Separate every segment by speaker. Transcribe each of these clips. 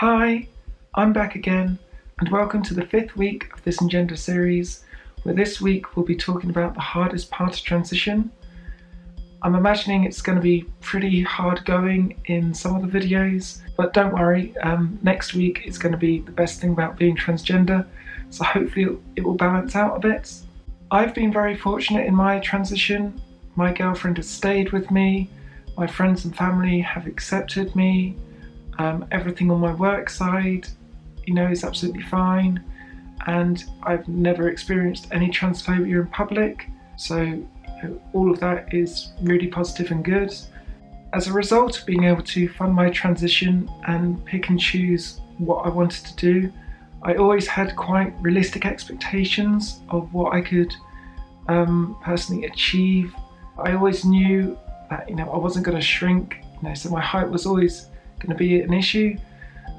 Speaker 1: Hi, I'm back again, and welcome to the 5th week of this Engender series, where this week we'll be talking about the hardest part of transition. I'm imagining it's going to be pretty hard going in some of the videos, but don't worry, next week is going to be the best thing about being transgender, so hopefully it will balance out a bit. I've been very fortunate in my transition. My girlfriend has stayed with me, my friends and family have accepted me. Everything on my work side, is absolutely fine, and I've never experienced any transphobia in public, so all of that is really positive and good. As a result of being able to fund my transition and pick and choose what I wanted to do, I always had quite realistic expectations of what I could personally achieve. I always knew that I wasn't going to shrink, so my height was always going to be an issue,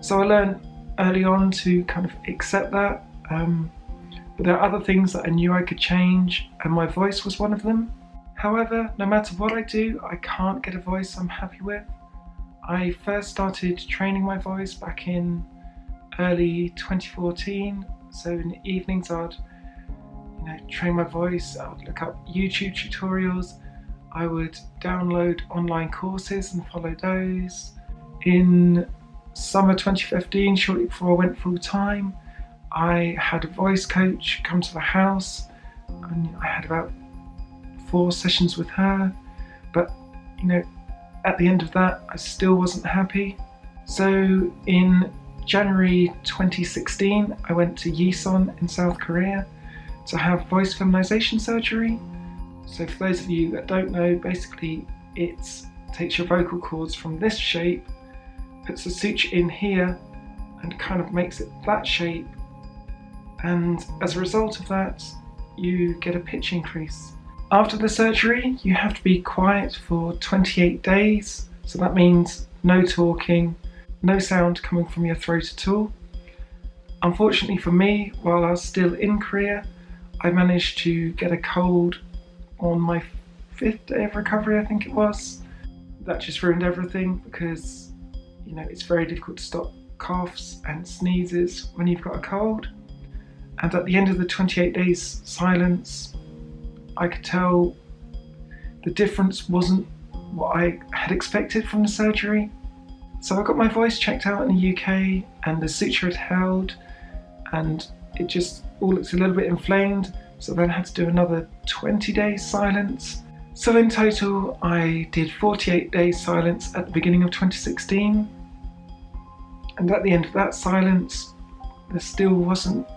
Speaker 1: so I learned early on to kind of accept that, but there are other things that I knew I could change, and my voice was one of them. However, no matter what I do, I can't get a voice I'm happy with. I first started training my voice back in early 2014, so in the evenings I'd train my voice, I would look up YouTube tutorials, I would download online courses and follow those. In summer 2015, shortly before I went full time, I had a voice coach come to the house, and I had about 4 sessions with her, but at the end of that I still wasn't happy. So in January 2016 I went to Yeson in South Korea to have voice feminization surgery. So for those of you that don't know, basically it takes your vocal cords from this shape, puts a suture in here and kind of makes it that shape, and as a result of that you get a pitch increase. After the surgery you have to be quiet for 28 days, so that means no talking, no sound coming from your throat at all. Unfortunately for me, while I was still in Korea, I managed to get a cold on my 5th day of recovery, I think it was. That just ruined everything, because it's very difficult to stop coughs and sneezes when you've got a cold. And at the end of the 28 days silence, I could tell the difference wasn't what I had expected from the surgery. So I got my voice checked out in the UK, and the suture had held, and it just all looked a little bit inflamed, so then I had to do another 20 days silence. So in total I did 48 days silence at the beginning of 2016, and at the end of that silence there still wasn't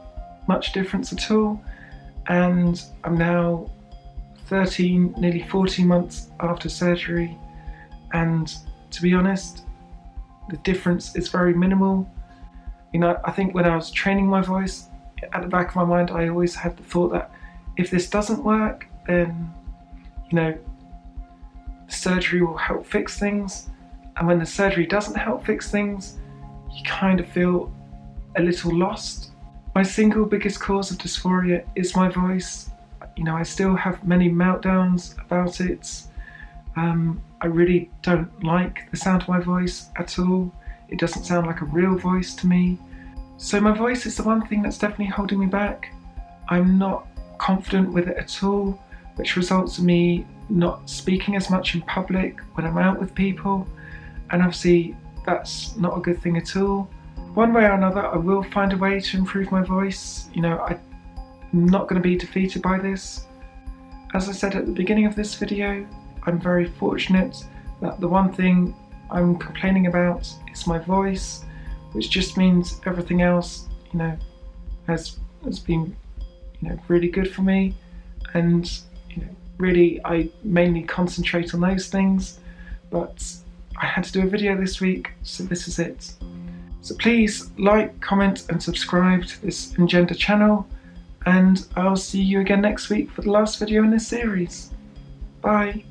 Speaker 1: much difference at all, and I'm now 13, nearly 14 months after surgery, and to be honest, the difference is very minimal. I think when I was training my voice, at the back of my mind I always had the thought that if this doesn't work, then the surgery will help fix things, and when the surgery doesn't help fix things, you kind of feel a little lost. My single biggest cause of dysphoria is my voice. I still have many meltdowns about it. I really don't like the sound of my voice at all. It doesn't sound like a real voice to me. So my voice is the one thing that's definitely holding me back. I'm not confident with it at all, which results in me not speaking as much in public when I'm out with people, and obviously that's not a good thing at all. One way or another I will find a way to improve my voice. I'm not going to be defeated by this. As I said at the beginning of this video, I'm very fortunate that the one thing I'm complaining about is my voice, which just means everything else has been really good for me, and really I mainly concentrate on those things, but I had to do a video this week, so this is it. So please like, comment and subscribe to this Engender channel, and I'll see you again next week for the last video in this series. Bye.